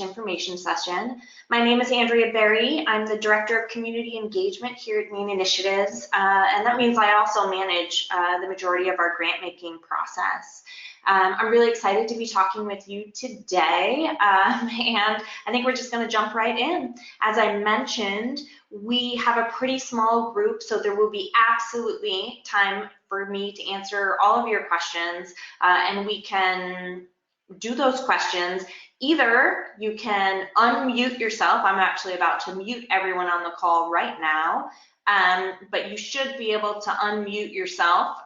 information session. My name is Andrea Berry. I'm the Director of Community Engagement here at Maine Initiatives, and that means I also manage the majority of our grant making process. I'm really excited to be talking with you today, and I think we're just going to jump right in. As I mentioned, we have a pretty small group, so there will be absolutely time for me to answer all of your questions, and we can do those questions. Either you can unmute yourself. I'm actually about to mute everyone on the call right now, but you should be able to unmute yourself,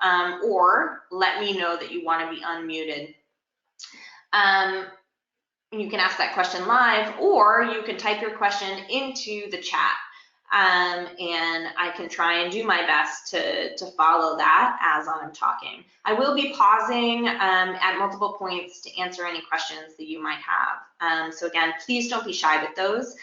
or let me know that you want to be unmuted. You can ask that question live, or you can type your question into the chat. And I can try and do my best to follow that as I'm talking. I will be pausing at multiple points to answer any questions that you might have. So again, please don't be shy with those.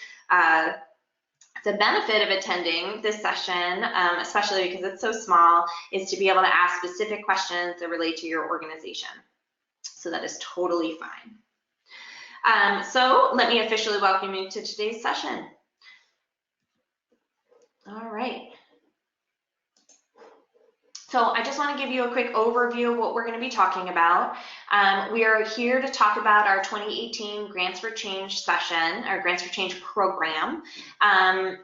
The benefit of attending this session, especially because it's so small, is to be able to ask specific questions that relate to your organization. So that is totally fine. So let me officially welcome you to today's session. All right. So I just want to give you a quick overview of what we're going to be talking about. We are here to talk about our 2018 Grants for Change session, our Grants for Change program.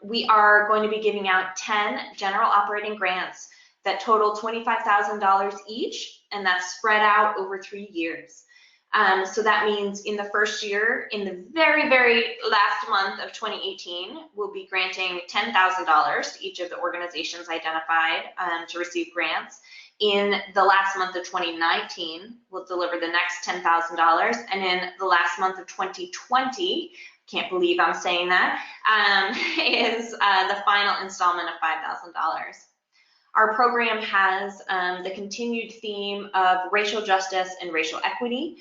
We are going to be giving out 10 general operating grants that total $25,000 each, and that's spread out over 3 years. So that means in the first year, in the very, very last month of 2018, we'll be granting $10,000 to each of the organizations identified to receive grants. In the last month of 2019, we'll deliver the next $10,000. And in the last month of 2020, can't believe I'm saying that, is the final installment of $5,000. Our program has the continued theme of racial justice and racial equity.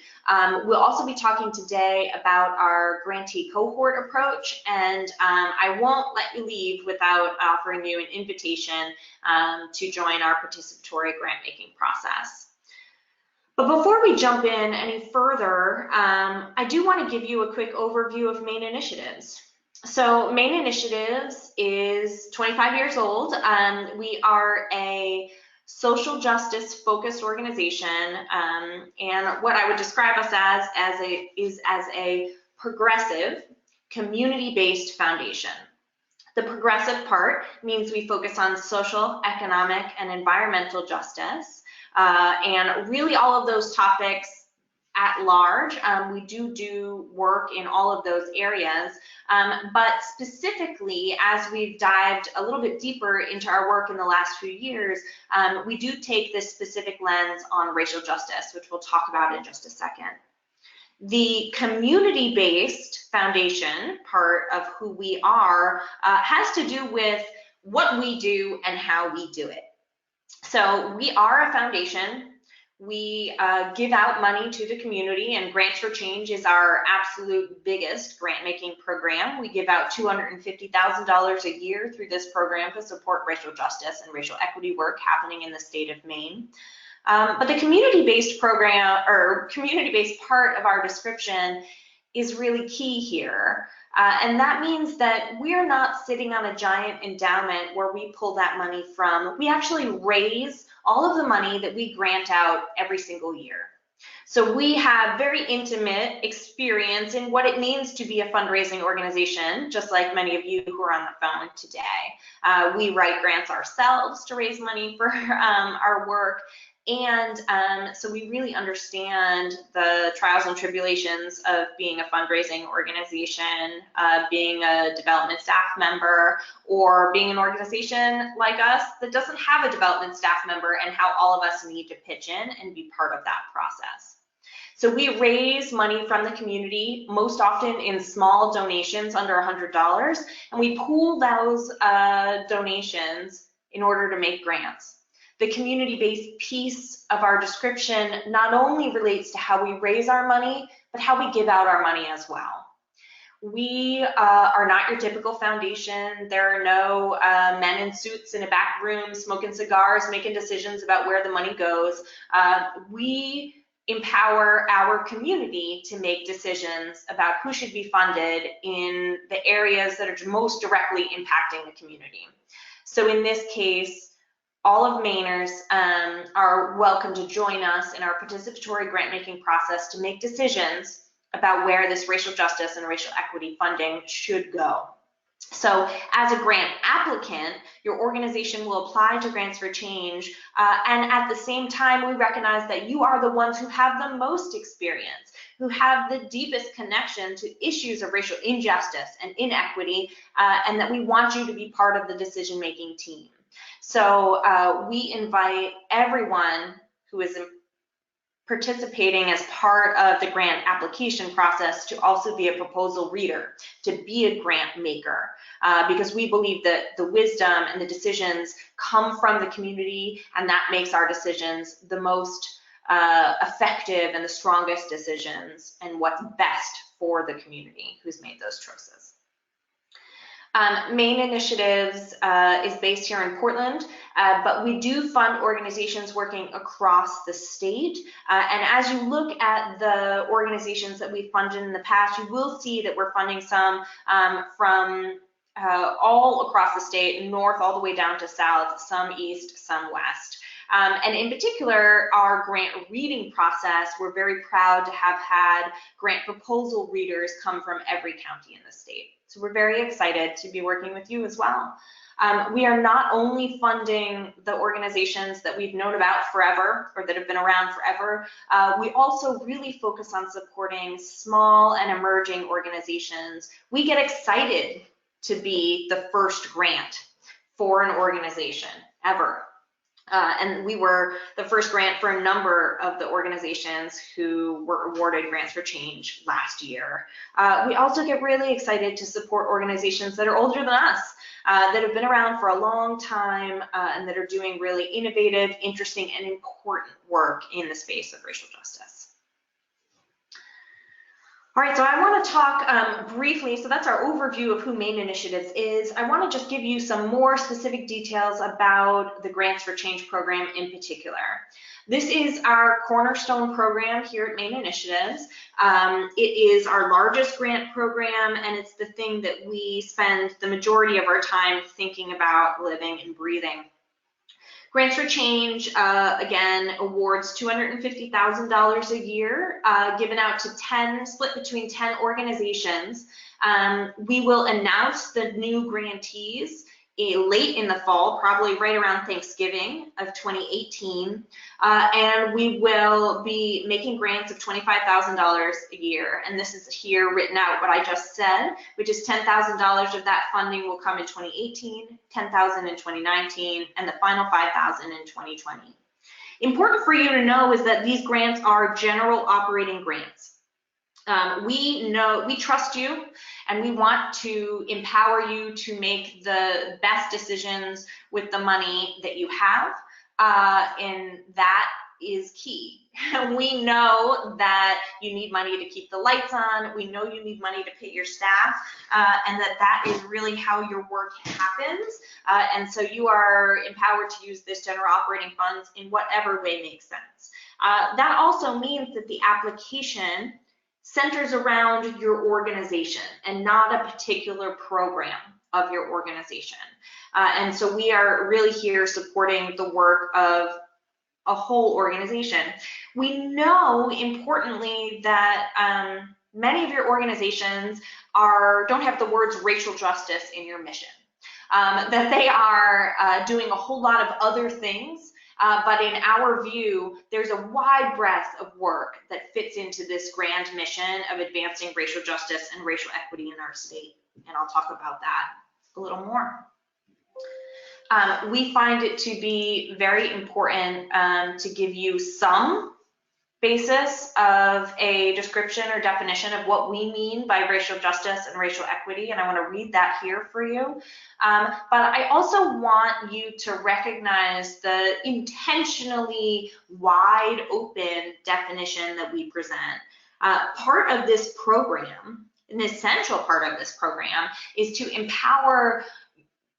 We'll also be talking today about our grantee cohort approach, and I won't let you leave without offering you an invitation to join our participatory grant making process. But before we jump in any further, I do want to give you a quick overview of Maine Initiatives. So Maine Initiatives is 25 years old. We are a social justice focused organization, and what I would describe us as a progressive community-based foundation. The progressive part means we focus on social, economic, and environmental justice, and really all of those topics at large. We do work in all of those areas, but specifically as we've dived a little bit deeper into our work in the last few years, we do take this specific lens on racial justice, which we'll talk about in just a second. The community-based foundation part of who we are has to do with what we do and how we do it. So we are a foundation. We give out money to the community, and Grants for Change is our absolute biggest grant-making program. We give out $250,000 a year through this program to support racial justice and racial equity work happening in the state of Maine. But the community-based program, or community-based part of our description, is really key here. And that means that we're not sitting on a giant endowment where we pull that money from. We actually raise all of the money that we grant out every single year. So we have very intimate experience in what it means to be a fundraising organization, just like many of you who are on the phone today. We write grants ourselves to raise money for our work. And so we really understand the trials and tribulations of being a fundraising organization, being a development staff member, or being an organization like us that doesn't have a development staff member, and how all of us need to pitch in and be part of that process. So we raise money from the community, most often in small donations under $100, and we pool those donations in order to make grants. The community-based piece of our description not only relates to how we raise our money, but how we give out our money as well. We are not your typical foundation. There are no men in suits in a back room smoking cigars, making decisions about where the money goes. We empower our community to make decisions about who should be funded in the areas that are most directly impacting the community. So in this case, all of Mainers are welcome to join us in our participatory grant-making process to make decisions about where this racial justice and racial equity funding should go. So as a grant applicant, your organization will apply to Grants for Change, and at the same time, we recognize that you are the ones who have the most experience, who have the deepest connection to issues of racial injustice and inequity, and that we want you to be part of the decision-making team. So we invite everyone who is participating as part of the grant application process to also be a proposal reader, to be a grant maker, because we believe that the wisdom and the decisions come from the community, and that makes our decisions the most effective and the strongest decisions, and what's best for the community who's made those choices. Maine Initiatives is based here in Portland, but we do fund organizations working across the state. And as you look at the organizations that we've funded in the past, you will see that we're funding some from all across the state, north all the way down to south, some east, some west. And in particular, our grant reading process, we're very proud to have had grant proposal readers come from every county in the state. So we're very excited to be working with you as well. We are not only funding the organizations that we've known about forever or that have been around forever, we also really focus on supporting small and emerging organizations. We get excited to be the first grant for an organization ever. And we were the first grant for a number of the organizations who were awarded Grants for Change last year. We also get really excited to support organizations that are older than us, that have been around for a long time, and that are doing really innovative, interesting, and important work in the space of racial justice. All right, so I want to talk briefly, so that's our overview of who Maine Initiatives is. I want to just give you some more specific details about the Grants for Change program in particular. This is our cornerstone program here at Maine Initiatives. It is our largest grant program, and it's the thing that we spend the majority of our time thinking about, living, and breathing. Grants for Change, again, awards $250,000 a year, given out to 10, split between 10 organizations. We will announce the new grantees late in the fall, probably right around Thanksgiving of 2018, and we will be making grants of $25,000 a year. And this is here written out what I just said, which is $10,000 of that funding will come in 2018, $10,000 in 2019, and the final $5,000 in 2020. Important for you to know is that these grants are general operating grants. We trust you, and we want to empower you to make the best decisions with the money that you have, and that is key. We know that you need money to keep the lights on. We know you need money to pay your staff, and that is really how your work happens. And so you are empowered to use this general operating funds in whatever way makes sense. That also means that the application centers around your organization and not a particular program of your organization. And so we are really here supporting the work of a whole organization. We know, importantly, that many of your organizations don't have the words racial justice in your mission, that they are doing a whole lot of other things. But in our view, there's a wide breadth of work that fits into this grand mission of advancing racial justice and racial equity in our state. And I'll talk about that a little more. We find it to be very important to give you some basis of a description or definition of what we mean by racial justice and racial equity, and I want to read that here for you. But I also want you to recognize the intentionally wide open definition that we present. Part of this program, an essential part of this program, is to empower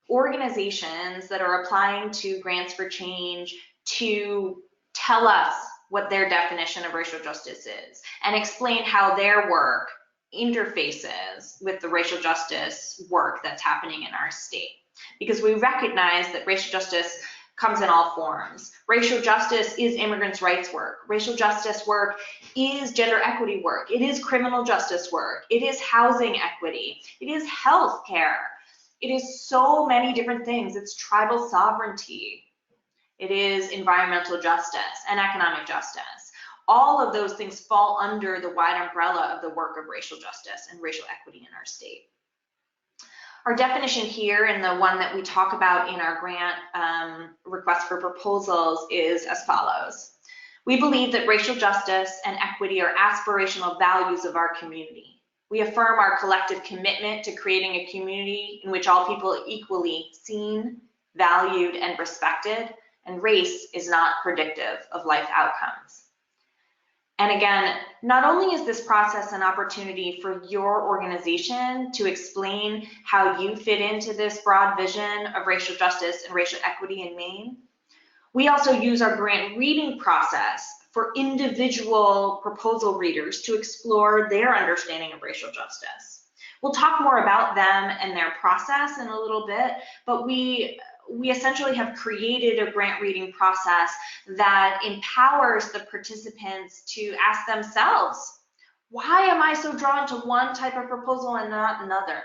organizations that are applying to Grants for Change to tell us what their definition of racial justice is and explain how their work interfaces with the racial justice work that's happening in our state. Because we recognize that racial justice comes in all forms. Racial justice is immigrants' rights work. Racial justice work is gender equity work. It is criminal justice work. It is housing equity. It is health care. It is so many different things. It's tribal sovereignty. It is environmental justice and economic justice. All of those things fall under the wide umbrella of the work of racial justice and racial equity in our state. Our definition here, and the one that we talk about in our grant request for proposals, is as follows. We believe that racial justice and equity are aspirational values of our community. We affirm our collective commitment to creating a community in which all people are equally seen, valued, and respected, and race is not predictive of life outcomes. And again, not only is this process an opportunity for your organization to explain how you fit into this broad vision of racial justice and racial equity in Maine, we also use our grant reading process for individual proposal readers to explore their understanding of racial justice. We'll talk more about them and their process in a little bit, but we essentially have created a grant reading process that empowers the participants to ask themselves, why am I so drawn to one type of proposal and not another?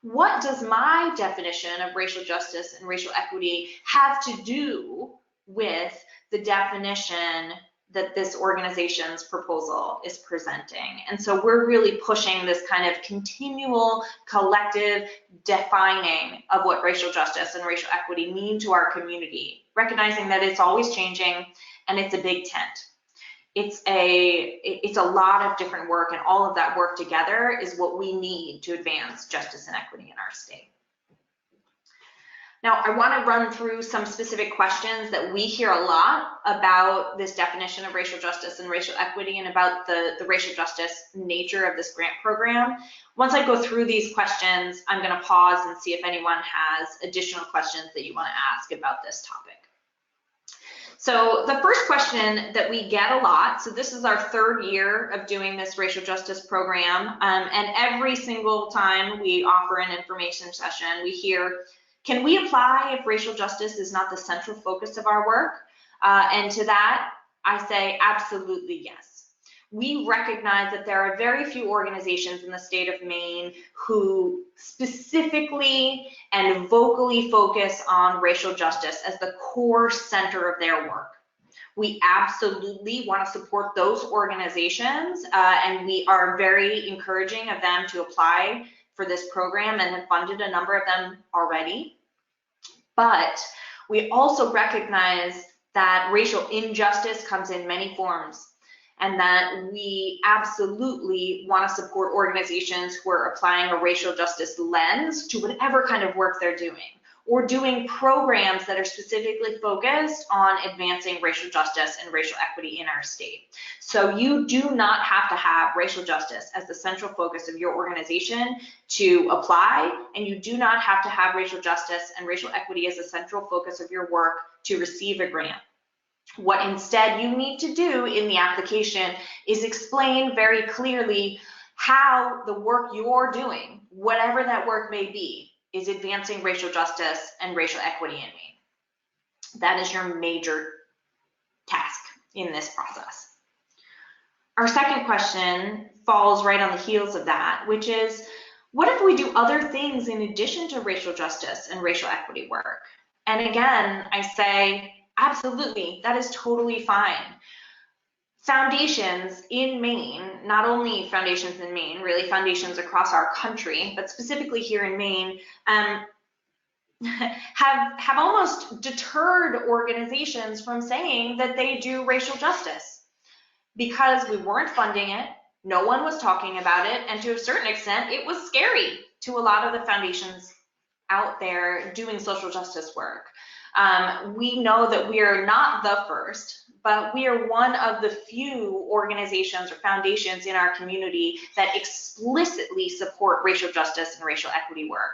What does my definition of racial justice and racial equity have to do with the definition that this organization's proposal is presenting? And so we're really pushing this kind of continual collective defining of what racial justice and racial equity mean to our community, recognizing that it's always changing and it's a big tent. It's a lot of different work, and all of that work together is what we need to advance justice and equity in our state. Now, I want to run through some specific questions that we hear a lot about this definition of racial justice and racial equity, and about the racial justice nature of this grant program. Once I go through these questions, I'm going to pause and see if anyone has additional questions that you want to ask about this topic. So the first question that we get a lot, so this is our third year of doing this racial justice program, and every single time we offer an information session, we hear, can we apply if racial justice is not the central focus of our work? And to that, I say absolutely yes. We recognize that there are very few organizations in the state of Maine who specifically and vocally focus on racial justice as the core center of their work. We absolutely want to support those organizations, and we are very encouraging of them to apply for this program and have funded a number of them already. But we also recognize that racial injustice comes in many forms, and that we absolutely want to support organizations who are applying a racial justice lens to whatever kind of work they're doing, or doing programs that are specifically focused on advancing racial justice and racial equity in our state. So you do not have to have racial justice as the central focus of your organization to apply, and you do not have to have racial justice and racial equity as the central focus of your work to receive a grant. What instead you need to do in the application is explain very clearly how the work you're doing, whatever that work may be, is advancing racial justice and racial equity in Maine. That is your major task in this process. Our second question falls right on the heels of that, which is, what if we do other things in addition to racial justice and racial equity work? And again, I say, absolutely, that is totally fine. Foundations in Maine, not only foundations in Maine, really foundations across our country, but specifically here in Maine, have almost deterred organizations from saying that they do racial justice, because we weren't funding it, no one was talking about it, and to a certain extent, it was scary to a lot of the foundations out there doing social justice work. We know that we are not the first, but we are one of the few organizations or foundations in our community that explicitly support racial justice and racial equity work.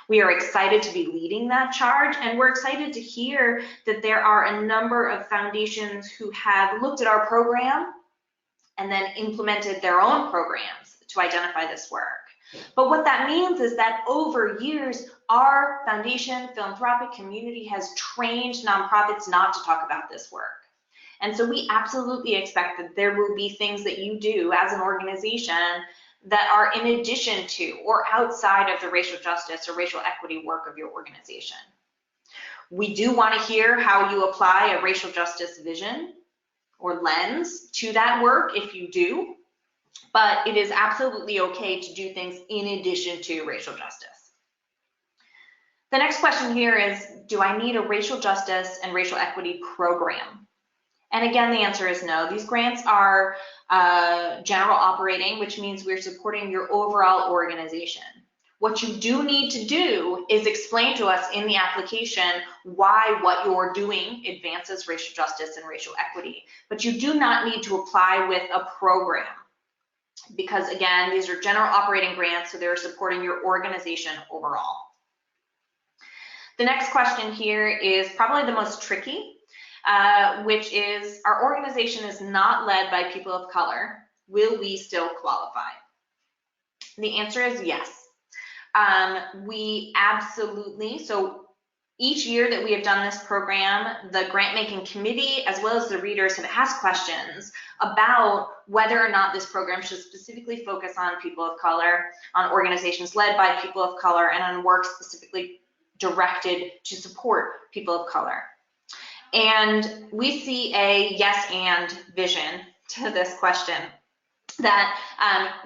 We are excited to be leading that charge, and we're excited to hear that there are a number of foundations who have looked at our program and then implemented their own programs to identify this work. But what that means is that over years, our foundation philanthropic community has trained nonprofits not to talk about this work. And so we absolutely expect that there will be things that you do as an organization that are in addition to or outside of the racial justice or racial equity work of your organization. We do want to hear how you apply a racial justice vision or lens to that work if you do, but it is absolutely okay to do things in addition to racial justice. The next question here is, do I need a racial justice and racial equity program? And again, the answer is no. These grants are general operating, which means we're supporting your overall organization. What you do need to do is explain to us in the application why what you're doing advances racial justice and racial equity. But you do not need to apply with a program, because again, these are general operating grants, so they're supporting your organization overall. The next question here is probably the most tricky, which is, our organization is not led by people of color. Will we still qualify? The answer is yes. We absolutely, so each year that we have done this program, the grant making committee as well as the readers have asked questions about whether or not this program should specifically focus on people of color, on organizations led by people of color, and on work specifically directed to support people of color. And we see a yes and vision to this question, that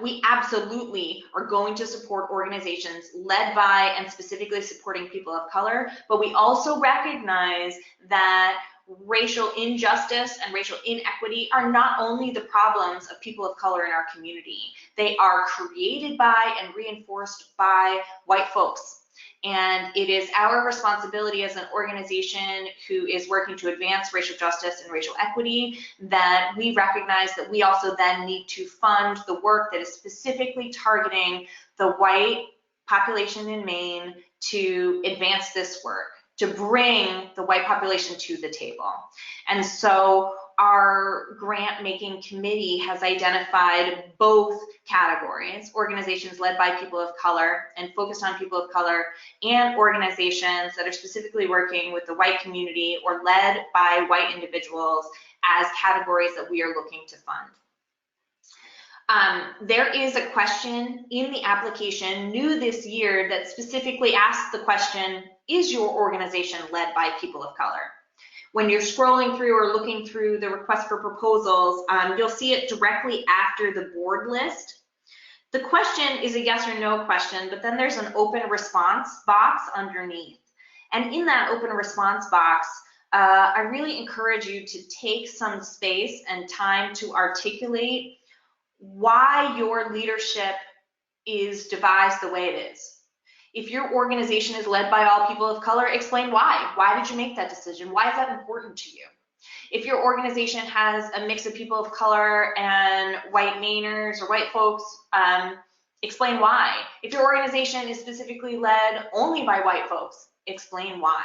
we absolutely are going to support organizations led by and specifically supporting people of color, but we also recognize that racial injustice and racial inequity are not only the problems of people of color in our community, they are created by and reinforced by white folks. And it is our responsibility as an organization who is working to advance racial justice and racial equity that we recognize that we also then need to fund the work that is specifically targeting the white population in Maine to advance this work, to bring the white population to the table. And so our grant making committee has identified both categories, organizations led by people of color and focused on people of color, and organizations that are specifically working with the white community or led by white individuals as categories that we are looking to fund. There is a question in the application new this year that specifically asks the question, is your organization led by people of color? When you're scrolling through or looking through the request for proposals, you'll see it directly after the board list. The question is a yes or no question, but then there's an open response box underneath. And in that open response box, I really encourage you to take some space and time to articulate why your leadership is devised the way it is. If your organization is led by all people of color, explain why. Why did you make that decision? Why is that important to you? If your organization has a mix of people of color and white Mainers or white folks, explain why. If your organization is specifically led only by white folks, explain why.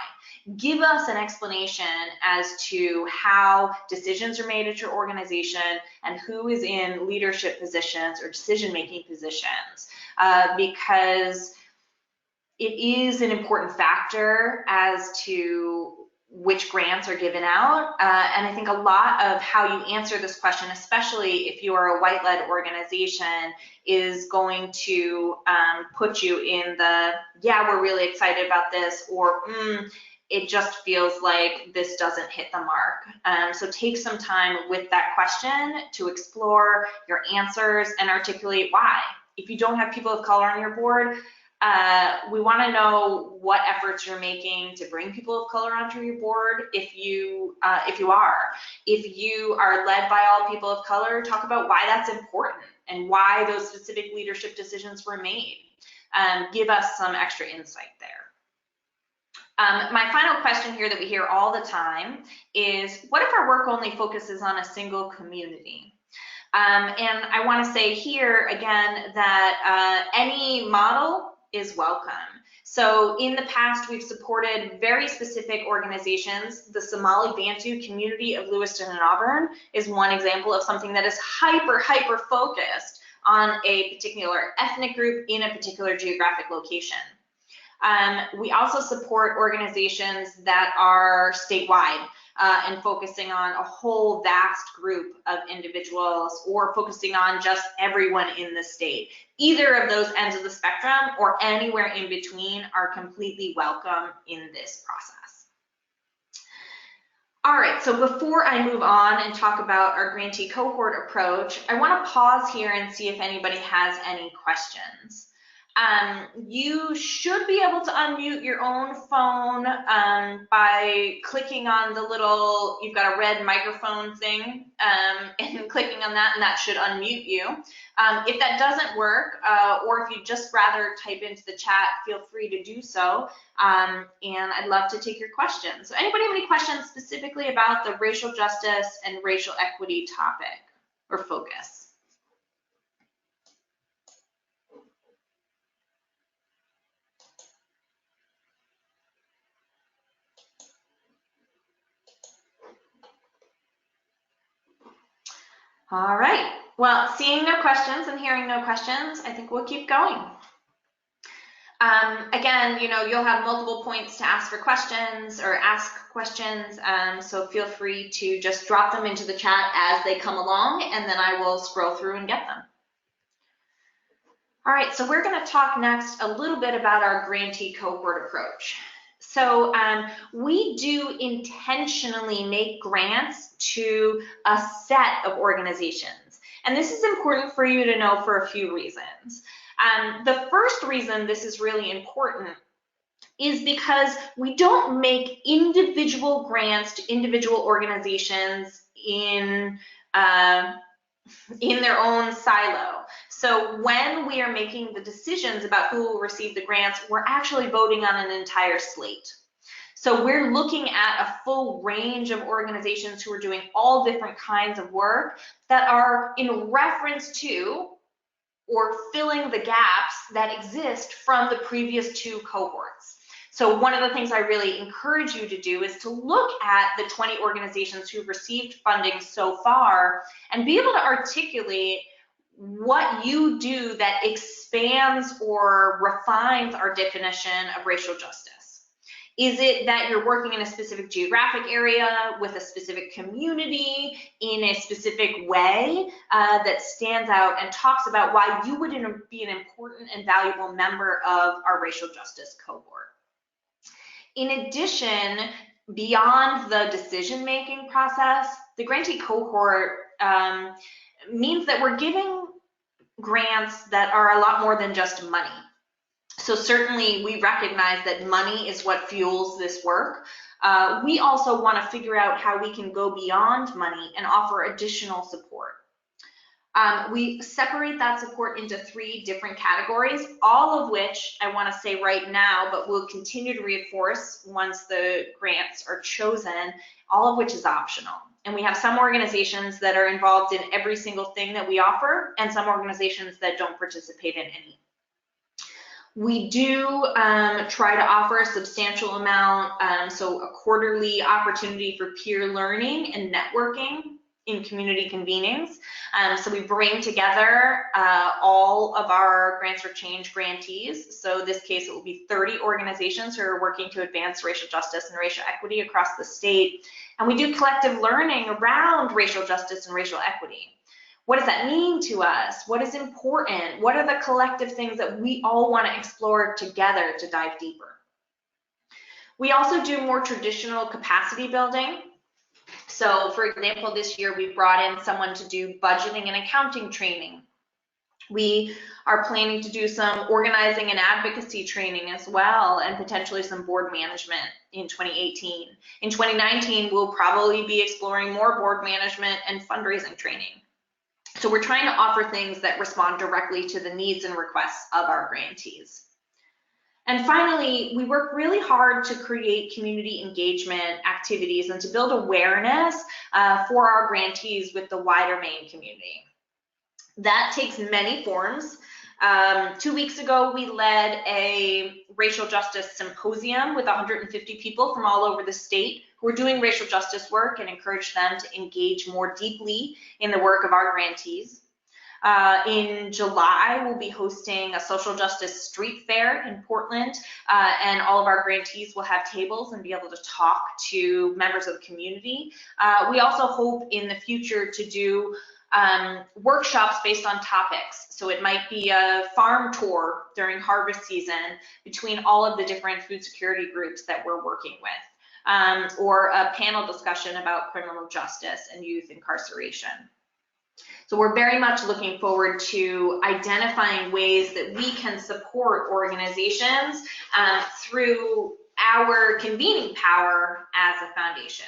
Give us an explanation as to how decisions are made at your organization and who is in leadership positions or decision-making positions, because it is an important factor as to which grants are given out. And I think a lot of how you answer this question, especially if you are a white-led organization, is going to put you in the, yeah, we're really excited about this, or it just feels like this doesn't hit the mark. So take some time with that question to explore your answers and articulate why. If you don't have people of color on your board, we want to know what efforts you're making to bring people of color onto your board. If you are led by all people of color, talk about why that's important and why those specific leadership decisions were made. Give us some extra insight there. My final question here that we hear all the time is, what if our work only focuses on a single community? And I want to say here again that any model is welcome. So in the past, we've supported very specific organizations. The Somali Bantu community of Lewiston and Auburn is one example of something that is hyper focused on a particular ethnic group in a particular geographic location. We also support organizations that are statewide and focusing on a whole vast group of individuals, or focusing on just everyone in the state. Either of those ends of the spectrum or anywhere in between are completely welcome in this process. All right, so before I move on and talk about our grantee cohort approach, I want to pause here and see if anybody has any questions. You should be able to unmute your own phone by clicking on the little, you've got a red microphone thing, and clicking on that, and that should unmute you. If that doesn't work, or if you'd just rather type into the chat, feel free to do so, and I'd love to take your questions. So anybody have any questions specifically about the racial justice and racial equity topic or focus? All right, well, seeing no questions and hearing no questions, I think we'll keep going. Again, you know, you'll have multiple points to ask for questions or ask questions, so feel free to just drop them into the chat as they come along, and then I will scroll through and get them. All right, so we're going to talk next a little bit about our grantee cohort approach. So we do intentionally make grants to a set of organizations. And this is important for you to know for a few reasons. The first reason this is really important is because we don't make individual grants to individual organizations in their own silo. So when we are making the decisions about who will receive the grants, we're actually voting on an entire slate. So we're looking at a full range of organizations who are doing all different kinds of work that are in reference to or filling the gaps that exist from the previous two cohorts. So one of the things I really encourage you to do is to look at the 20 organizations who've received funding so far and be able to articulate what you do that expands or refines our definition of racial justice. Is it that you're working in a specific geographic area with a specific community in a specific way that stands out and talks about why you would be an important and valuable member of our racial justice cohort? In addition, beyond the decision-making process, the grantee cohort means that we're giving grants that are a lot more than just money. So certainly we recognize that money is what fuels this work. We also want to figure out how we can go beyond money and offer additional support. We separate that support into 3 different categories, all of which I want to say right now, but we'll continue to reinforce once the grants are chosen, all of which is optional. And we have some organizations that are involved in every single thing that we offer, and some organizations that don't participate in any. We do try to offer a substantial amount, so a quarterly opportunity for peer learning and networking in community convenings. So we bring together all of our Grants for Change grantees. So in this case, it will be 30 organizations who are working to advance racial justice and racial equity across the state. And we do collective learning around racial justice and racial equity. What does that mean to us? What is important? What are the collective things that we all want to explore together to dive deeper? We also do more traditional capacity building. So for example, this year we brought in someone to do budgeting and accounting training. We are planning to do some organizing and advocacy training as well, and potentially some board management in 2018. In 2019, we'll probably be exploring more board management and fundraising training. So we're trying to offer things that respond directly to the needs and requests of our grantees. And finally, we work really hard to create community engagement activities and to build awareness for our grantees with the wider Maine community. That takes many forms. 2 weeks ago, we led a racial justice symposium with 150 people from all over the state who are doing racial justice work, and encourage them to engage more deeply in the work of our grantees. In July, we'll be hosting a social justice street fair in Portland, and all of our grantees will have tables and be able to talk to members of the community. We also hope in the future to do workshops based on topics. So it might be a farm tour during harvest season between all of the different food security groups that we're working with, or a panel discussion about criminal justice and youth incarceration. So we're very much looking forward to identifying ways that we can support organizations through our convening power as a foundation.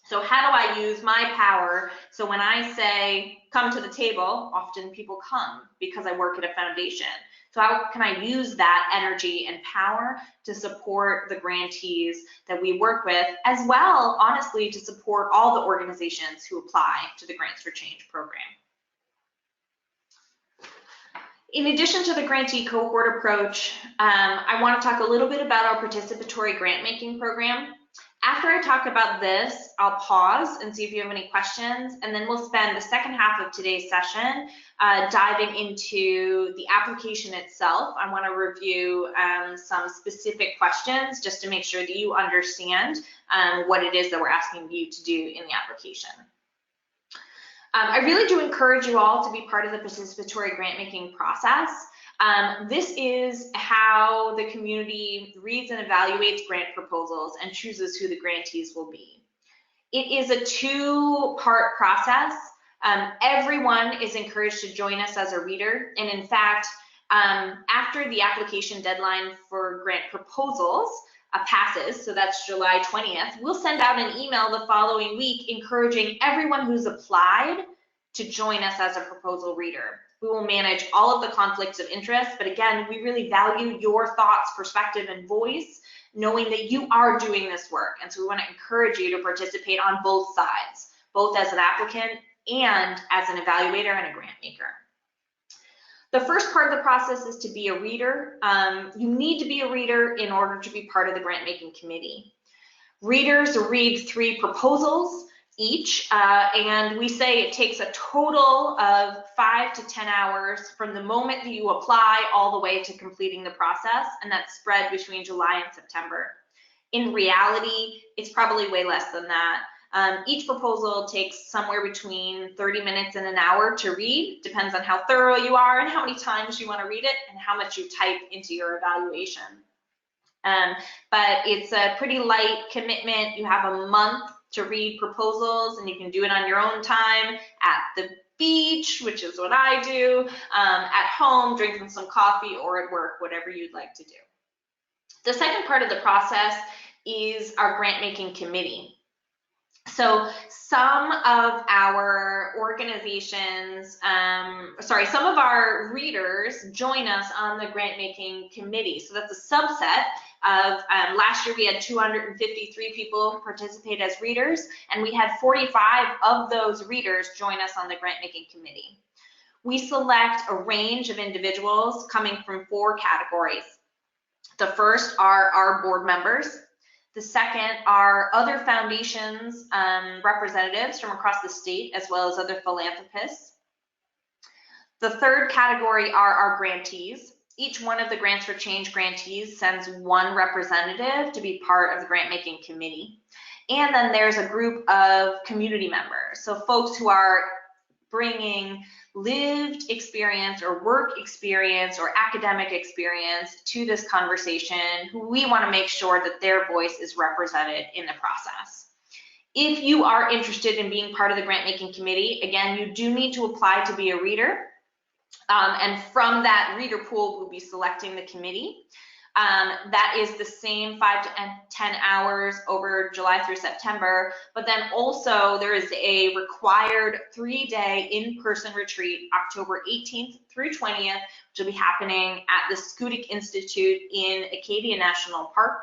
So how do I use my power? So when I say come to the table, often people come because I work at a foundation. So how can I use that energy and power to support the grantees that we work with, as well, honestly, to support all the organizations who apply to the Grants for Change program? In addition to the grantee cohort approach, I want to talk a little bit about our participatory grant making program. After I talk about this, I'll pause and see if you have any questions, and then we'll spend the second half of today's session diving into the application itself. I want to review some specific questions just to make sure that you understand what it is that we're asking you to do in the application. I really do encourage you all to be part of the participatory grant making process. This is how the community reads and evaluates grant proposals and chooses who the grantees will be. It is a two-part process. Everyone is encouraged to join us as a reader, and in fact, after the application deadline for grant proposals passes, so that's July 20th, we'll send out an email the following week encouraging everyone who's applied to join us as a proposal reader. We will manage all of the conflicts of interest, but again, we really value your thoughts, perspective, and voice, knowing that you are doing this work. And so we want to encourage you to participate on both sides, both as an applicant and as an evaluator and a grant maker. The first part of the process is to be a reader. You need to be a reader in order to be part of the grant making committee. Readers read 3 proposals each, and we say it takes a total of 5 to 10 hours from the moment that you apply all the way to completing the process, and that's spread between July and September. In reality, it's probably way less than that. Each proposal takes somewhere between 30 minutes and an hour to read, depends on how thorough you are and how many times you want to read it and how much you type into your evaluation. But it's a pretty light commitment. You have a month to read proposals, and you can do it on your own time at the beach, which is what I do, at home, drinking some coffee, or at work, whatever you'd like to do. The second part of the process is our grant making committee. So some of our organizations, some of our readers join us on the grant making committee. So that's a subset of, last year we had 253 people participate as readers, and we had 45 of those readers join us on the grant making committee. We select a range of individuals coming from 4 categories. The first are our board members. The second are other foundations, representatives from across the state, as well as other philanthropists. The third category are our grantees. Each one of the Grants for Change grantees sends 1 representative to be part of the grant making committee. And then there's a group of community members, so folks who are bringing lived experience or work experience or academic experience to this conversation, who we want to make sure that their voice is represented in the process. If you are interested in being part of the grant making committee, again, you do need to apply to be a reader. And from that reader pool, we'll be selecting the committee. That is the same 5 to 10 hours over July through September, but then also there is a required 3-day in-person retreat, October 18th through 20th, which will be happening at the Schoodic Institute in Acadia National Park.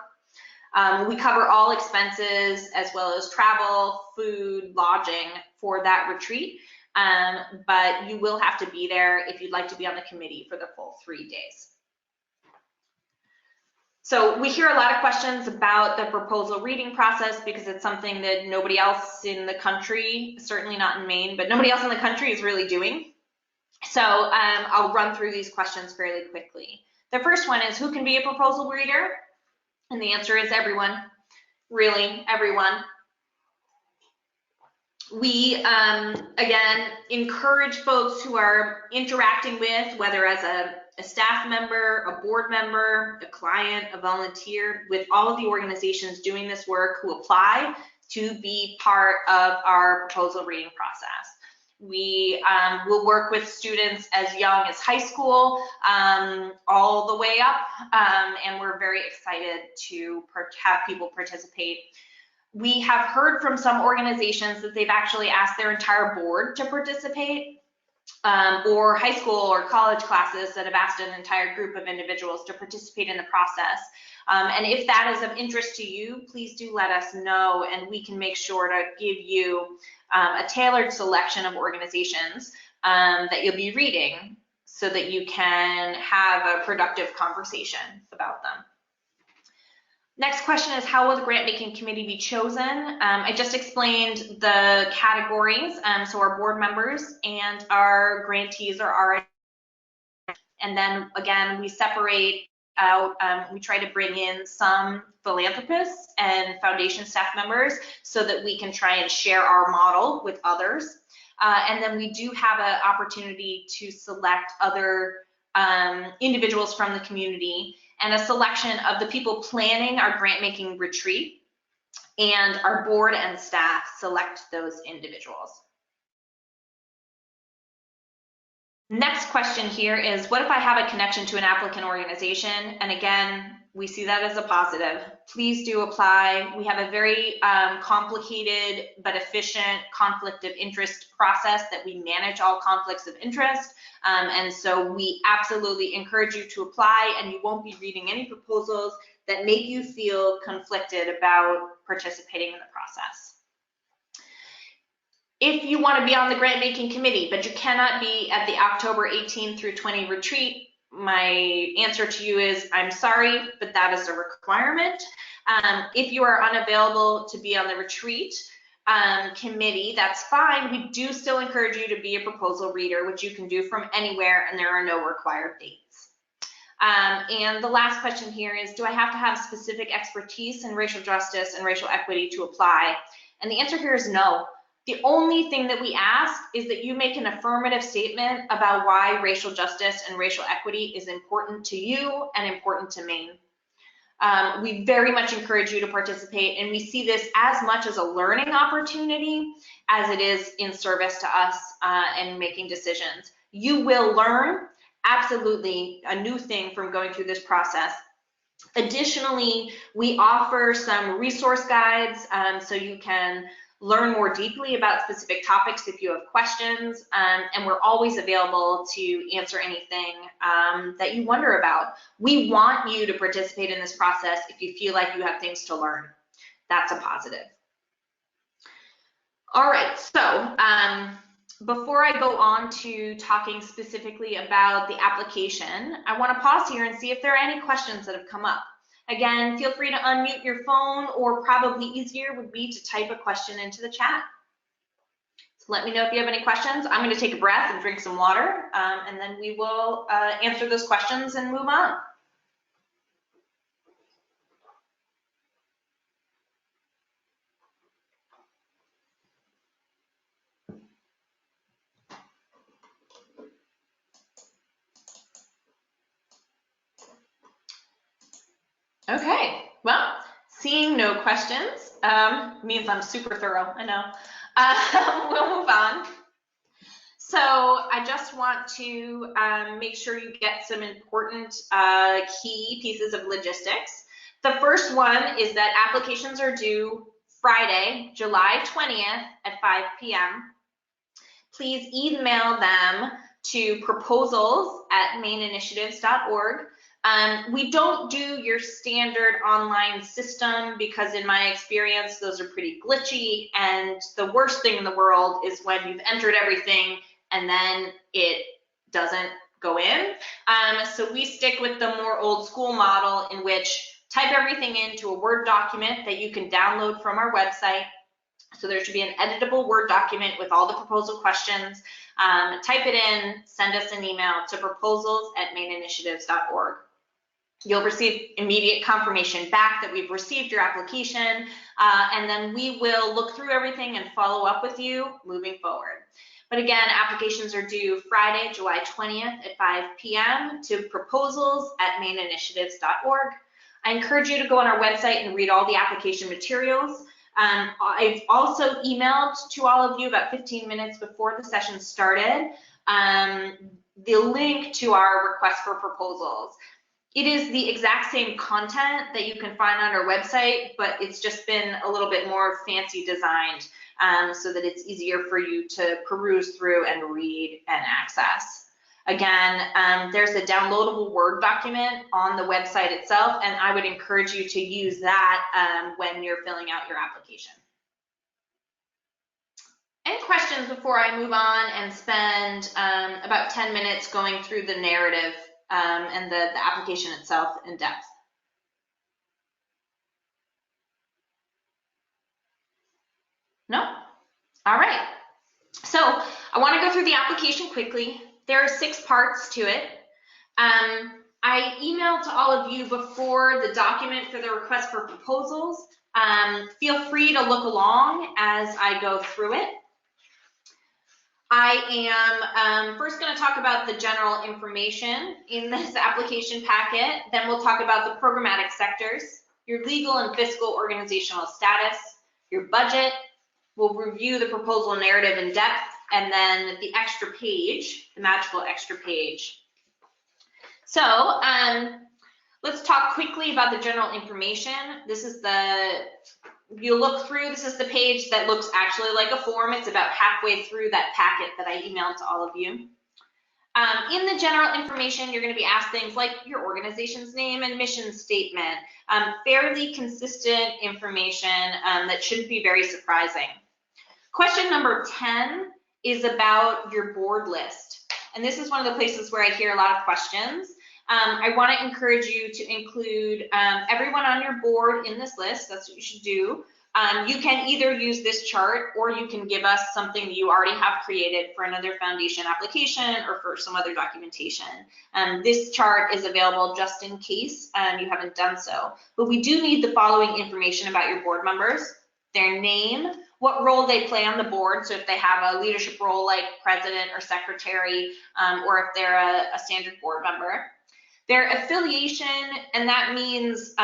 We cover all expenses as well as travel, food, lodging for that retreat. but you will have to be there if you'd like to be on the committee for the full 3 days. So we hear a lot of questions about the proposal reading process because it's something that nobody else in the country, certainly not in Maine, but nobody else in the country is really doing. So I'll run through these questions fairly quickly. The first one is, who can be a proposal reader? And the answer is everyone, really everyone. We, again, encourage folks who are interacting with, whether as a staff member, a board member, a client, a volunteer, with all of the organizations doing this work who apply to be part of our proposal reading process. We will work with students as young as high school, all the way up, and we're very excited to have people participate. We have heard from some organizations that they've actually asked their entire board to participate, or high school or college classes that have asked an entire group of individuals to participate in the process. And if that is of interest to you, please do let us know, and we can make sure to give you a tailored selection of organizations that you'll be reading so that you can have a productive conversation about them. Next question is, how will the grant making committee be chosen? I just explained the categories. So our board members and our grantees are already, and then again, we separate out, we try to bring in some philanthropists and foundation staff members so that we can try and share our model with others. And then we do have an opportunity to select other individuals from the community, and a selection of the people planning our grant making retreat, and our board and staff select those individuals. Next question here is, what if I have a connection to an applicant organization? And again, we see that as a positive. Please do apply. We have a very complicated but efficient conflict of interest process that we manage all conflicts of interest. And so we absolutely encourage you to apply, and you won't be reading any proposals that make you feel conflicted about participating in the process. If you want to be on the grant making committee, but you cannot be at the October 18 through 20 retreat, my answer to you is, I'm sorry, but that is a requirement. If you are unavailable to be on the retreat committee, that's fine. We do still encourage you to be a proposal reader, which you can do from anywhere, and there are no required dates. And the last question here is, do I have to have specific expertise in racial justice and racial equity to apply? And the answer here is no. The only thing that we ask is that you make an affirmative statement about why racial justice and racial equity is important to you and important to Maine. We very much encourage you to participate, and we see this as much as a learning opportunity as it is in service to us and making decisions. You will learn absolutely a new thing from going through this process. Additionally, we offer some resource guides so you can learn more deeply about specific topics if you have questions, and we're always available to answer anything that you wonder about. We want you to participate in this process if you feel like you have things to learn. That's a positive. All right, so before I go on to talking specifically about the application, I want to pause here and see if there are any questions that have come up. Again, feel free to unmute your phone, or probably easier would be to type a question into the chat. So let me know if you have any questions. I'm going to take a breath and drink some water, and then we will answer those questions and move on. Okay, well, seeing no questions means I'm super thorough, I know. We'll move on. So I just want to make sure you get some important key pieces of logistics. The first one is that applications are due Friday, July 20th at 5 p.m. Please email them to proposals@maineinitiatives.org. We don't do your standard online system because in my experience, those are pretty glitchy, and the worst thing in the world is when you've entered everything and then it doesn't go in. So we stick with the more old school model in which type everything into a Word document that you can download from our website. So there should be an editable Word document with all the proposal questions. Type it in, send us an email to proposals@maineinitiatives.org. You'll receive immediate confirmation back that we've received your application, and then we will look through everything and follow up with you moving forward. But again, applications are due Friday, July 20th at 5 p.m. to proposals@maineinitiatives.org. I encourage you to go on our website and read all the application materials. I've also emailed to all of you about 15 minutes before the session started the link to our request for proposals. It is the exact same content that you can find on our website, but it's just been a little bit more fancy designed so that it's easier for you to peruse through and read and access. Again, there's a downloadable Word document on the website itself, and I would encourage you to use that when you're filling out your application. Any questions before I move on and spend about 10 minutes going through the narrative and the application itself in depth? No? All right. So I want to go through the application quickly. There are 6 parts to it. I emailed to all of you before the document for the request for proposals. Feel free to look along as I go through it. I am first going to talk about the general information in this application packet. Then we'll talk about the programmatic sectors, your legal and fiscal organizational status, your budget. We'll review the proposal narrative in depth, and then the extra page, the magical extra page. So let's talk quickly about the general information. This is you'll look through, this is the page that looks actually like a form. It's about halfway through that packet that I emailed to all of you. In the general information, you're going to be asked things like your organization's name and mission statement, fairly consistent information that shouldn't be very surprising. Question number 10 is about your board list. And this is one of the places where I hear a lot of questions. I want to encourage you to include everyone on your board in this list. That's what you should do. You can either use this chart, or you can give us something that you already have created for another foundation application or for some other documentation. This chart is available just in case you haven't done so. But we do need the following information about your board members: their name, what role they play on the board, so if they have a leadership role like president or secretary, or if they're a standard board member. Their affiliation, and that means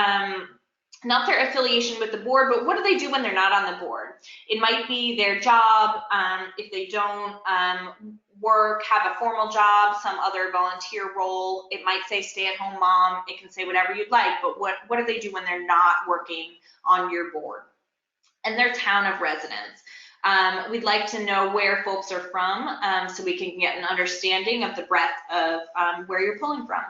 not their affiliation with the board, but what do they do when they're not on the board? It might be their job, if they don't have a formal job, some other volunteer role. It might say stay-at-home mom. It can say whatever you'd like, but what do they do when they're not working on your board? And their town of residence. We'd like to know where folks are from so we can get an understanding of the breadth of where you're pulling from.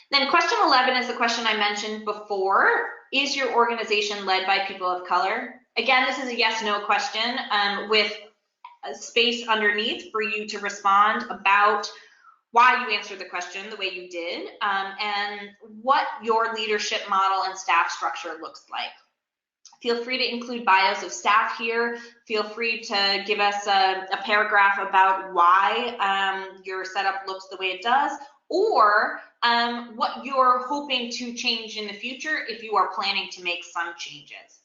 Then question 11 is the question I mentioned before. Is your organization led by people of color? Again, this is a yes/no question with a space underneath for you to respond about why you answered the question the way you did and what your leadership model and staff structure looks like. Feel free to include bios of staff here. Feel free to give us a paragraph about why your setup looks the way it does, or what you're hoping to change in the future if you are planning to make some changes.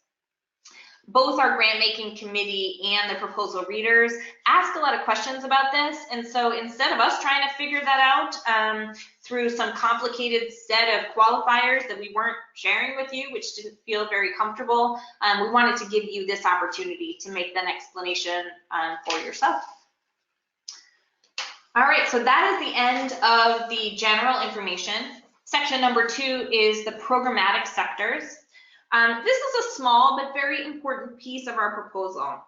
Both our grant making committee and the proposal readers ask a lot of questions about this, and so instead of us trying to figure that out through some complicated set of qualifiers that we weren't sharing with you, which didn't feel very comfortable, we wanted to give you this opportunity to make that explanation for yourself. All right, so that is the end of the general information. Section number 2 is the programmatic sectors. This is a small but very important piece of our proposal.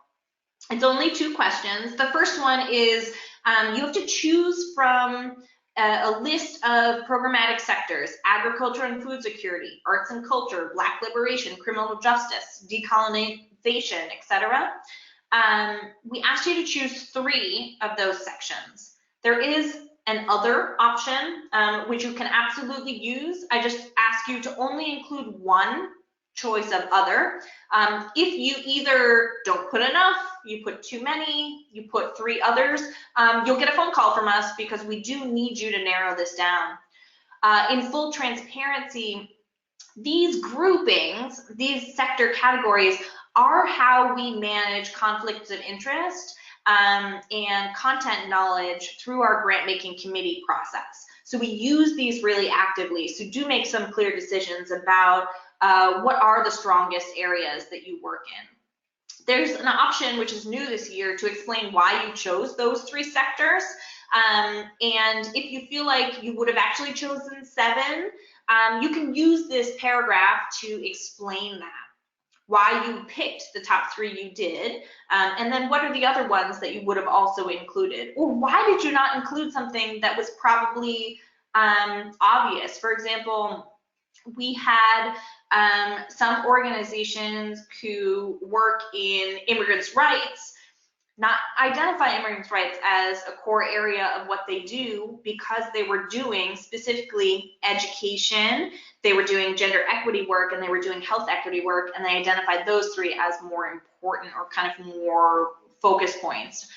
It's only 2 questions. The first one is you have to choose from a list of programmatic sectors: agriculture and food security, arts and culture, Black liberation, criminal justice, decolonization, etc. We asked you to choose 3 of those sections. There is an other option, which you can absolutely use. I just ask you to only include 1 choice of other. If you either don't put enough, you put too many, you put 3 others, you'll get a phone call from us because we do need you to narrow this down. In full transparency, these groupings, these sector categories, are how we manage conflicts of interest and content knowledge through our grant making committee process. So we use these really actively. So do make some clear decisions about what are the strongest areas that you work in. There's an option which is new this year to explain why you chose those 3 sectors. And if you feel like you would have actually chosen 7, you can use this paragraph to explain that, why you picked the top 3 you did, and then what are the other ones that you would have also included, or why did you not include something that was probably obvious. For example, we had some organizations who work in immigrants' rights not identify immigrants' rights as a core area of what they do because they were doing specifically education, they were doing gender equity work, and they were doing health equity work, and they identified those 3 as more important or kind of more focus points.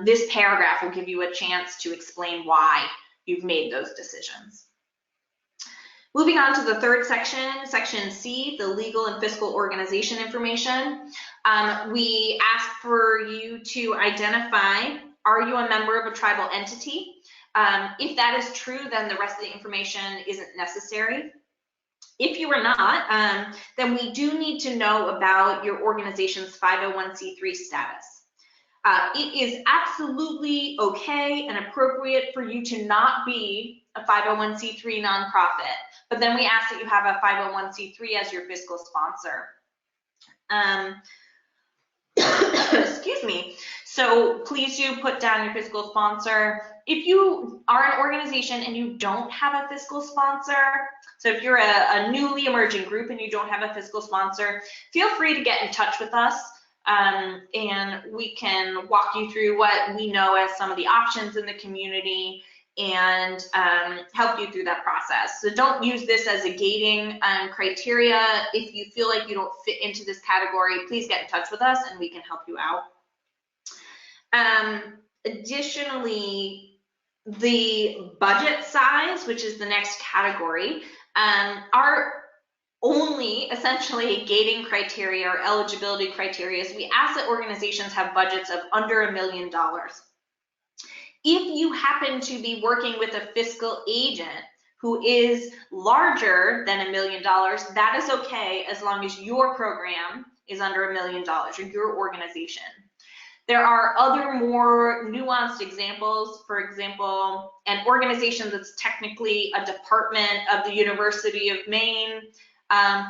This paragraph will give you a chance to explain why you've made those decisions. Moving on to the 3rd section, section C, the legal and fiscal organization information. We ask for you to identify, are you a member of a tribal entity? If that is true, then the rest of the information isn't necessary. If you are not, then we do need to know about your organization's 501c3 status. It is absolutely okay and appropriate for you to not be a 501c3 nonprofit, but then we ask that you have a 501c3 as your fiscal sponsor. Excuse me. So please do put down your fiscal sponsor. If you are an organization and you don't have a fiscal sponsor, so if you're a newly emerging group and you don't have a fiscal sponsor, feel free to get in touch with us. And we can walk you through what we know as some of the options in the community and help you through that process. So don't use this as a gating criteria. If you feel like you don't fit into this category, please get in touch with us and we can help you out. Additionally, the budget size, which is the next category, are only essentially gating criteria or eligibility criteria. So we ask that organizations have budgets of under $1 million. If you happen to be working with a fiscal agent who is larger than $1 million, that is okay as long as your program is under $1 million or your organization. There are other more nuanced examples. For example, an organization that's technically a department of the University of Maine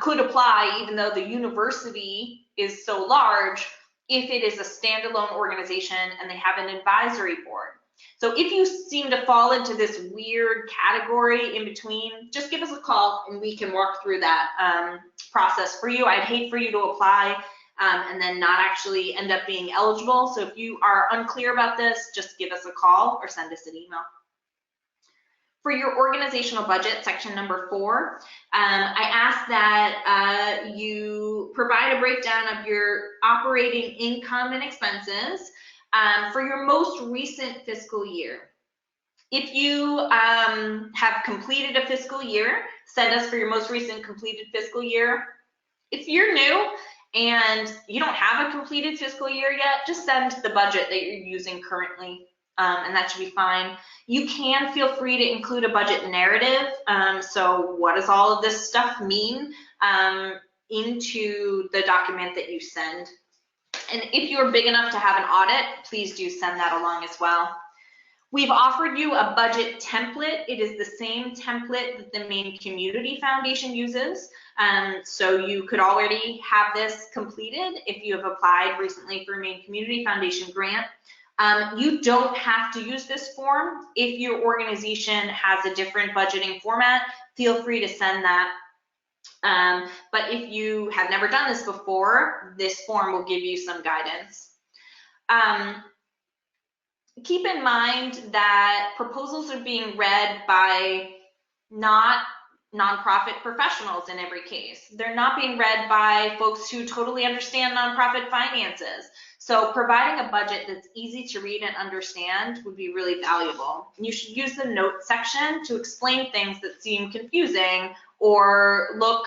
could apply even though the university is so large if it is a standalone organization and they have an advisory board. So if you seem to fall into this weird category in between, just give us a call and we can walk through that process for you. I'd hate for you to apply and then not actually end up being eligible. So if you are unclear about this, just give us a call or send us an email. For your organizational budget, section number 4, I ask that you provide a breakdown of your operating income and expenses for your most recent fiscal year. If you have completed a fiscal year, send us for your most recent completed fiscal year. If you're new and you don't have a completed fiscal year yet, just send the budget that you're using currently, and that should be fine. You can feel free to include a budget narrative. So what does all of this stuff mean into the document that you send? And if you're big enough to have an audit, please do send that along as well. We've offered you a budget template. It is the same template that the Maine Community Foundation uses. So you could already have this completed if you have applied recently for a Maine Community Foundation grant. You don't have to use this form. If your organization has a different budgeting format, feel free to send that. But if you have never done this before, this form will give you some guidance. Keep in mind that proposals are being read by not nonprofit professionals in every case. They're not being read by folks who totally understand nonprofit finances. So providing a budget that's easy to read and understand would be really valuable. You should use the notes section to explain things that seem confusing or look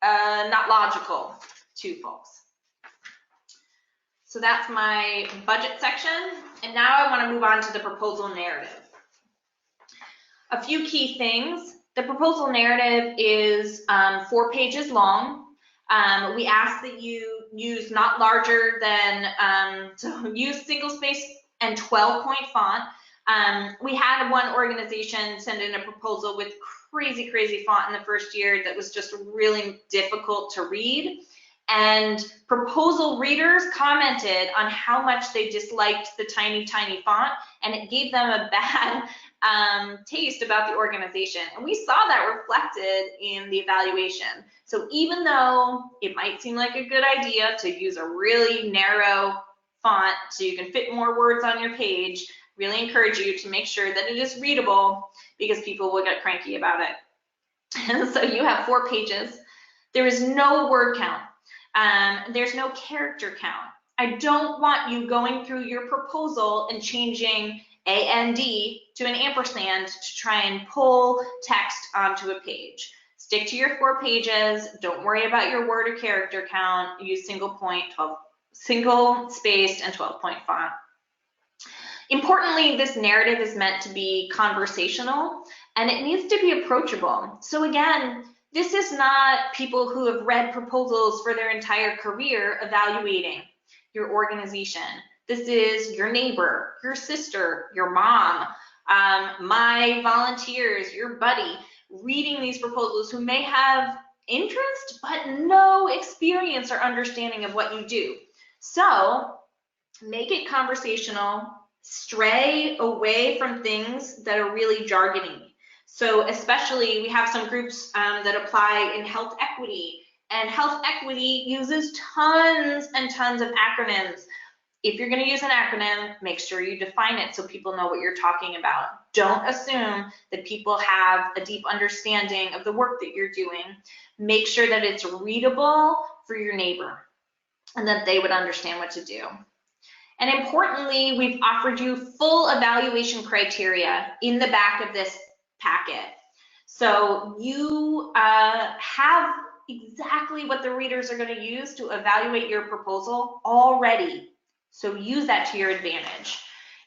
not logical to folks. So that's my budget section. And now I want to move on to the proposal narrative. A few key things. The proposal narrative is 4 pages long. We ask that you use not larger than, so use single space and 12-point font. We had one organization send in a proposal with crazy font in the first year that was just really difficult to read. And proposal readers commented on how much they disliked the tiny font, and it gave them a bad taste about the organization. And we saw that reflected in the evaluation. So even though it might seem like a good idea to use a really narrow font so you can fit more words on your page, really encourage you to make sure that it is readable, because people will get cranky about it. So you have 4 pages. There is no word count. There's no character count. I don't want you going through your proposal and changing AND to an ampersand to try and pull text onto a page. Stick to your 4 pages. Don't worry about your word or character count. Use single spaced and 12-point font. Importantly, this narrative is meant to be conversational, and it needs to be approachable. So again, this is not people who have read proposals for their entire career evaluating your organization. This is your neighbor, your sister, your mom, my volunteers, your buddy, reading these proposals who may have interest but no experience or understanding of what you do. So make it conversational, stray away from things that are really jargony. So especially we have some groups that apply in health equity, and health equity uses tons and tons of acronyms. If you're going to use an acronym, make sure you define it so people know what you're talking about. Don't assume that people have a deep understanding of the work that you're doing. Make sure that it's readable for your neighbor and that they would understand what to do. And importantly, we've offered you full evaluation criteria in the back of this packet. So you have exactly what the readers are going to use to evaluate your proposal already. So use that to your advantage.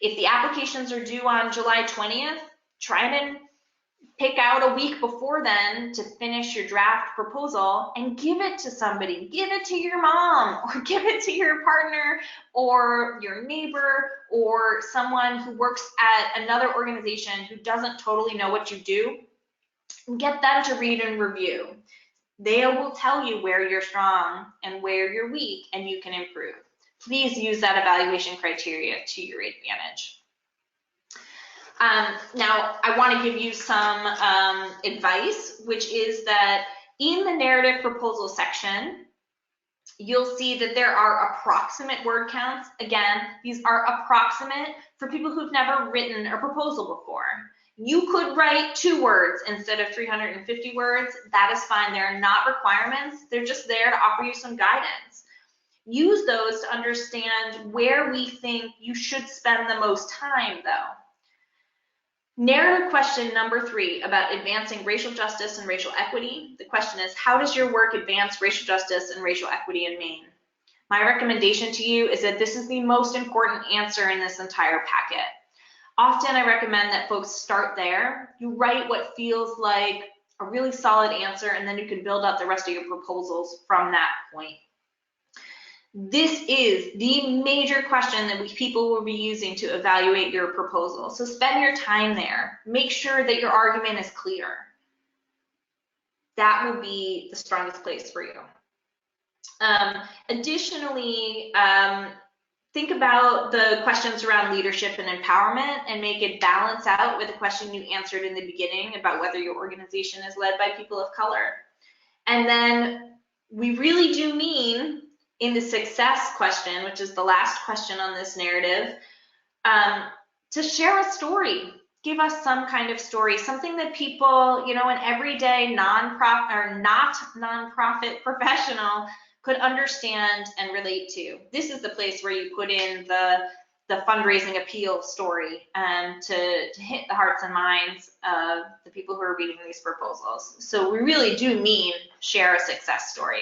If the applications are due on July 20th, try and pick out a week before then to finish your draft proposal and give it to somebody. Give it to your mom, or give it to your partner or your neighbor or someone who works at another organization who doesn't totally know what you do. Get them to read and review. They will tell you where you're strong and where you're weak, and you can improve. Please use that evaluation criteria to your advantage. Now, I want to give you some advice, which is that in the narrative proposal section, you'll see that there are approximate word counts. Again, these are approximate for people who've never written a proposal before. You could write 2 words instead of 350 words. That is fine. They're not requirements. They're just there to offer you some guidance. Use those to understand where we think you should spend the most time, though. Narrative question number 3 about advancing racial justice and racial equity. The question is, how does your work advance racial justice and racial equity in Maine? My recommendation to you is that this is the most important answer in this entire packet. Often I recommend that folks start there. You write what feels like a really solid answer, and then you can build up the rest of your proposals from that point. This is the major question that people will be using to evaluate your proposal. So spend your time there. Make sure that your argument is clear. That will be the strongest place for you. Additionally, think about the questions around leadership and empowerment and make it balance out with a question you answered in the beginning about whether your organization is led by people of color. And then we really do mean in the success question, which is the last question on this narrative, to share a story. Give us some kind of story, something that people, you know, an everyday nonprofit or not nonprofit professional could understand and relate to. This is the place where you put in the fundraising appeal story to hit the hearts and minds of the people who are reading these proposals. So we really do mean share a success story.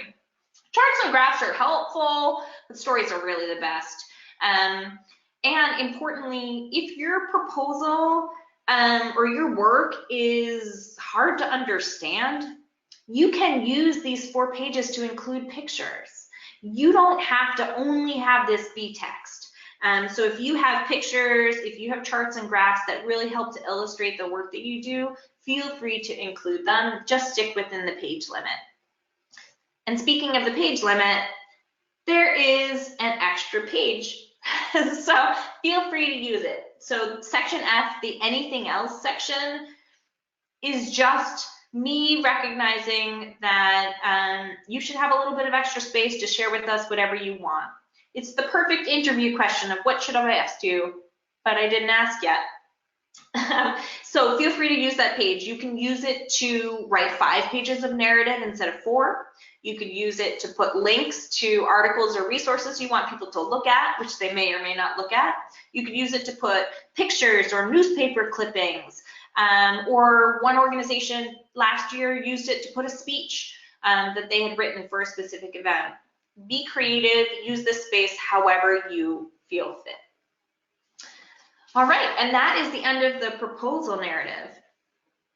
Charts and graphs are helpful, but stories are really the best. And importantly, if your proposal or your work is hard to understand, you can use these 4 pages to include pictures. You don't have to only have this be text. So if you have pictures, if you have charts and graphs that really help to illustrate the work that you do, feel free to include them. Just stick within the page limit. And speaking of the page limit, there is an extra page. So feel free to use it. So section F, the anything else section, is just me recognizing that you should have a little bit of extra space to share with us whatever you want. It's the perfect interview question of what should I ask you, but I didn't ask yet. So feel free to use that page. You can use it to write 5 pages of narrative instead of 4. You could use it to put links to articles or resources you want people to look at, which they may or may not look at. You could use it to put pictures or newspaper clippings, or one organization last year used it to put a speech that they had written for a specific event. Be creative, use this space however you feel fit. All right, and that is the end of the proposal narrative.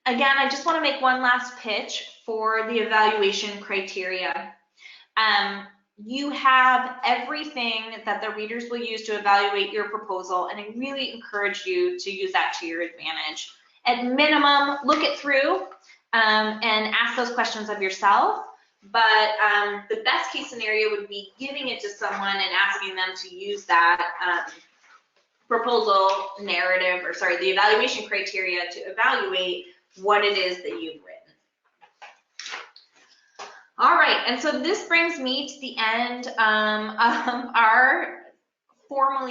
Again, I just want to make one last pitch for the evaluation criteria. You have everything that the readers will use to evaluate your proposal, and I really encourage you to use that to your advantage. At minimum, look it through and ask those questions of yourself. But the best case scenario would be giving it to someone and asking them to use that proposal narrative, or sorry, the evaluation criteria to evaluate what it is that you've written. All right, and so this brings me to the end of our formally